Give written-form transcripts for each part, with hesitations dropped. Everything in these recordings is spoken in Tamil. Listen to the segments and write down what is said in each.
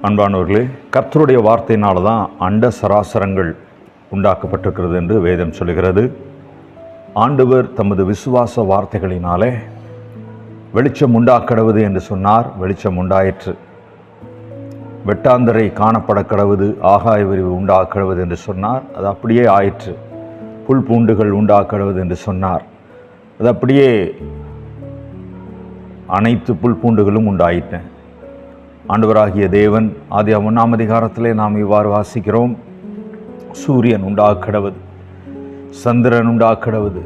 அன்பானவர்களே, கர்த்தருடைய வார்த்தையினால தான் அண்ட சராசரங்கள் உண்டாக்கப்பட்டிருக்கிறது என்று வேதம் சொல்கிறது. ஆண்டவர் தமது விசுவாச வார்த்தைகளினாலே வெளிச்சம் உண்டாக்கடவுது என்று சொன்னார். வெளிச்சம் உண்டாயிற்று. வெட்டாந்தரை காணப்பட கடவுது, ஆகாய விரிவு உண்டாக்கடவுது என்று சொன்னார். அது அப்படியே ஆயிற்று. புல் பூண்டுகள் உண்டாக்கடவுது என்று சொன்னார். அது அப்படியே அனைத்து புல் பூண்டுகளும் உண்டாயிற்று. ஆண்டவராகிய தேவன் ஆதியாகமம் 1ஆம் அதிகாரத்திலே நாம் இவ்வாறு வாசிக்கிறோம். சூரியன் உண்டாக்கடவது, சந்திரன் உண்டாக்கடவது,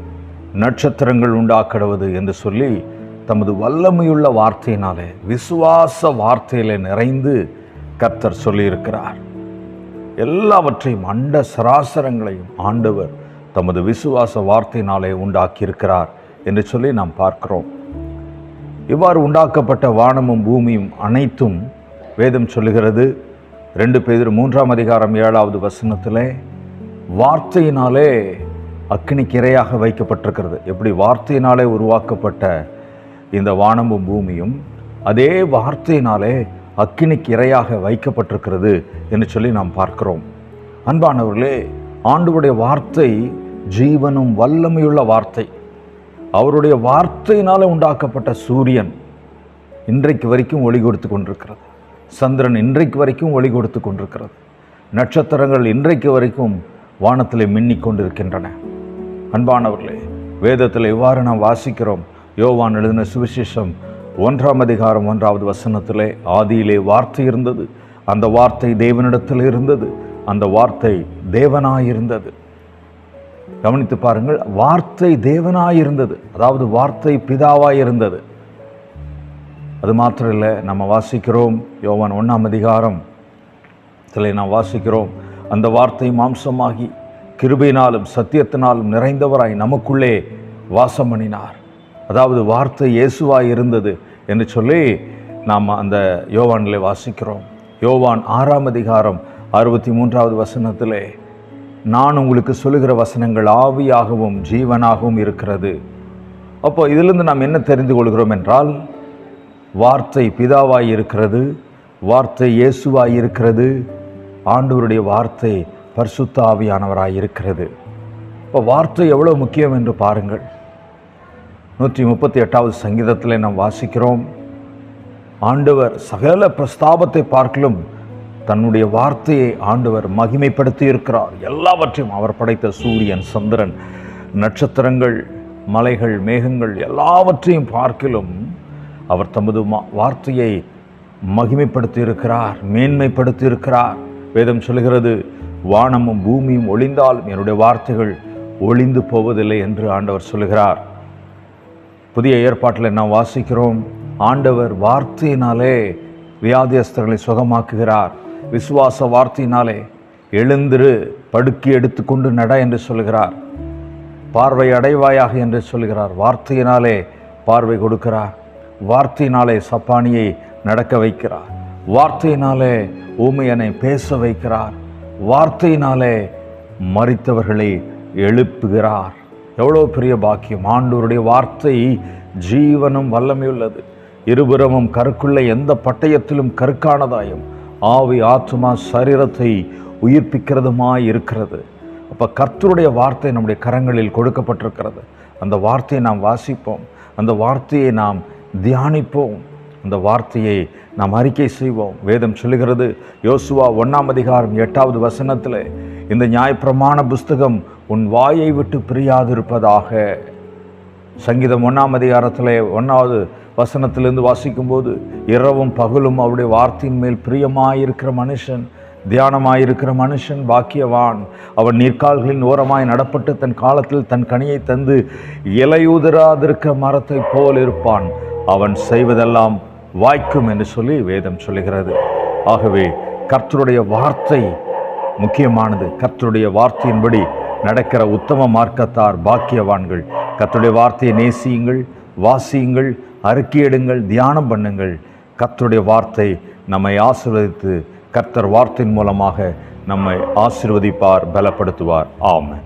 நட்சத்திரங்கள் உண்டாக்கடவது என்று சொல்லி தமது வல்லமையுள்ள வார்த்தையினாலே, விசுவாச வார்த்தையிலே நிறைந்து கர்த்தர் சொல்லியிருக்கிறார். எல்லாவற்றையும், அண்ட சராசரங்களையும் ஆண்டவர் தமது விசுவாச வார்த்தையினாலே உண்டாக்கியிருக்கிறார் என்று சொல்லி நாம் பார்க்கிறோம். இவ்வாறு உண்டாக்கப்பட்ட வானமும் பூமியும் அனைத்தும் வேதம் சொல்லுகிறது. 2 பேதுரு 3ஆம் அதிகாரம் 7வது வசனத்திலே வார்த்தையினாலே அக்கினிக்கு இரையாக வைக்கப்பட்டிருக்கிறது. எப்படி வார்த்தையினாலே உருவாக்கப்பட்ட இந்த வானமும் பூமியும் அதே வார்த்தையினாலே அக்கினிக்கு இரையாக வைக்கப்பட்டிருக்கிறது என்று சொல்லி நாம் பார்க்கிறோம். அன்பானவர்களே, ஆண்டவருடைய வார்த்தை ஜீவனும் வல்லமையுள்ள வார்த்தை. அவருடைய வார்த்தையினால உண்டாக்கப்பட்ட சூரியன் இன்றைக்கு வரைக்கும் ஒளி கொடுத்து கொண்டிருக்கிறது. சந்திரன் இன்றைக்கு வரைக்கும் ஒளி கொடுத்து கொண்டிருக்கிறது. நட்சத்திரங்கள் இன்றைக்கு வரைக்கும் வானத்திலே மின்னிக் கொண்டிருக்கின்றன. அன்பானவர்களே, வேதத்தில் இவ்வாறு நாம் வாசிக்கிறோம். யோவான் எழுதின சுவிசேஷம் 1ஆம் அதிகாரம் 1வது வசனத்திலே, ஆதியிலே வார்த்தை இருந்தது, அந்த வார்த்தை தேவனிடத்தில் இருந்தது, அந்த வார்த்தை தேவனாயிருந்தது. கவனித்து பாருங்கள், வார்த்தை தேவனாயிருந்தது, அதாவது வார்த்தை பிதாவாயிருந்தது. அது மாத்திரம் இல்லை, நம்ம வாசிக்கிறோம் யோவான் 1ஆம் அதிகாரத்தில் நாம் வாசிக்கிறோம், அந்த வார்த்தை மாம்சமாகி கிருபையினாலும் சத்தியத்தினாலும் நிறைந்தவராய் நமக்குள்ளே வாசம் பண்ணினார். அதாவது வார்த்தை இயேசுவாய் இருந்தது என்று சொல்லி நாம் அந்த யோவானிலே வாசிக்கிறோம். யோவான் 6ஆம் அதிகாரம் 63வது வசனத்திலே, நான் உங்களுக்கு சொல்லுகிற வசனங்கள் ஆவியாகவும் ஜீவனாகவும் இருக்கிறது. அப்போ இதிலிருந்து நாம் என்ன தெரிந்து கொள்கிறோம் என்றால், வார்த்தை பிதாவாய் இருக்கிறது, வார்த்தை இயேசுவாய் இருக்கிறது, ஆண்டவருடைய வார்த்தை பரிசுத்த ஆவியானவராய் இருக்கிறது. இப்போ வார்த்தை எவ்வளோ முக்கியம் என்று பாருங்கள். 138வது சங்கீதத்தில் நாம் வாசிக்கிறோம், ஆண்டவர் சகல பிரஸ்தாபத்தை பார்க்கலும் தன்னுடைய வார்த்தையை ஆண்டவர் மகிமைப்படுத்தி இருக்கிறார். எல்லாவற்றையும் அவர் படைத்த சூரியன், சந்திரன், நட்சத்திரங்கள், மலைகள், மேகங்கள் எல்லாவற்றையும் பார்க்கிலும் அவர் தமது வார்த்தையை மகிமைப்படுத்தி இருக்கிறார், மேன்மைப்படுத்தி இருக்கிறார். வேதம் சொல்கிறது, வானமும் பூமியும் ஒளிந்தாலும் என்னுடைய வார்த்தைகள் ஒளிந்து போவதில்லை என்று ஆண்டவர் சொல்கிறார். புதிய ஏற்பாட்டில் நாம் வாசிக்கிறோம், ஆண்டவர் வார்த்தையினாலே வியாதியஸ்தர்களை சுகமாக்குகிறார். விசுவாச வார்த்தையினாலே எழுந்திரு, படுக்கை எடுத்துக்கொண்டு நட என்று சொல்கிறார். பார்வை அடைவாயாக என்று சொல்கிறார். வார்த்தையினாலே பார்வை கொடுக்கிறார். வார்த்தையினாலே சப்பானியை நடக்க வைக்கிறார். வார்த்தையினாலே ஊமையனை பேச வைக்கிறார். வார்த்தையினாலே மரித்தவர்களை எழுப்புகிறார். எவ்வளோ பெரிய பாக்கியம்! ஆண்டவருடைய வார்த்தை ஜீவனும் வல்லமையுள்ளது, இருபுறமும் கருக்குள்ள எந்த பட்டயத்திலும் கருக்கானதாயும் ஆவி ஆத்துமா சரீரத்தை உயிர்ப்பிக்கிறதுமாய் இருக்கிறது. அப்போ கர்த்தருடைய வார்த்தை நம்முடைய கரங்களில் கொடுக்கப்பட்டிருக்கிறது. அந்த வார்த்தையை நாம் வாசிப்போம், அந்த வார்த்தையை நாம் தியானிப்போம், அந்த வார்த்தையை நாம் அறிக்கை செய்வோம். வேதம் சொல்லுகிறது, யோசுவா 1ஆம் அதிகாரம் 8வது வசனத்தில், இந்த நியாயப்பிரமாண புஸ்தகம் உன் வாயை விட்டு பிரியாதிருப்பதாக. சங்கீதம் 1ஆம் அதிகாரத்தில் 1வது வசனத்திலிருந்து வாசிக்கும்போது, இரவும் பகலும் அவருடைய வார்த்தையின் மேல் பிரியமாயிருக்கிற மனுஷன், தியானமாயிருக்கிற மனுஷன் பாக்கியவான். அவன் நீர்க்கால்களின் ஓரமாய் நடப்பட்டு தன் காலத்தில் தன் கனியை தந்து இலையுதிராதிருக்கிற மரத்தை போல் இருப்பான். அவன் செய்வதெல்லாம் வாய்க்கும் என்று சொல்லி வேதம் சொல்லுகிறது. ஆகவே கர்த்தருடைய வார்த்தை முக்கியமானது. கர்த்தருடைய வார்த்தையின்படி நடக்கிற உத்தம மார்க்கத்தார் பாக்கியவான்கள். கர்த்தருடைய வார்த்தையை நேசியுங்கள், வாசியுங்கள், அறிக்கையிடுங்கள், தியானம் பண்ணுங்கள். கர்த்தருடைய வார்த்தை நம்மை ஆசீர்வதித்து, கர்த்தர் வார்த்தையின் மூலமாக நம்மை ஆசீர்வதிப்பார், பலப்படுத்துவார். ஆமென்.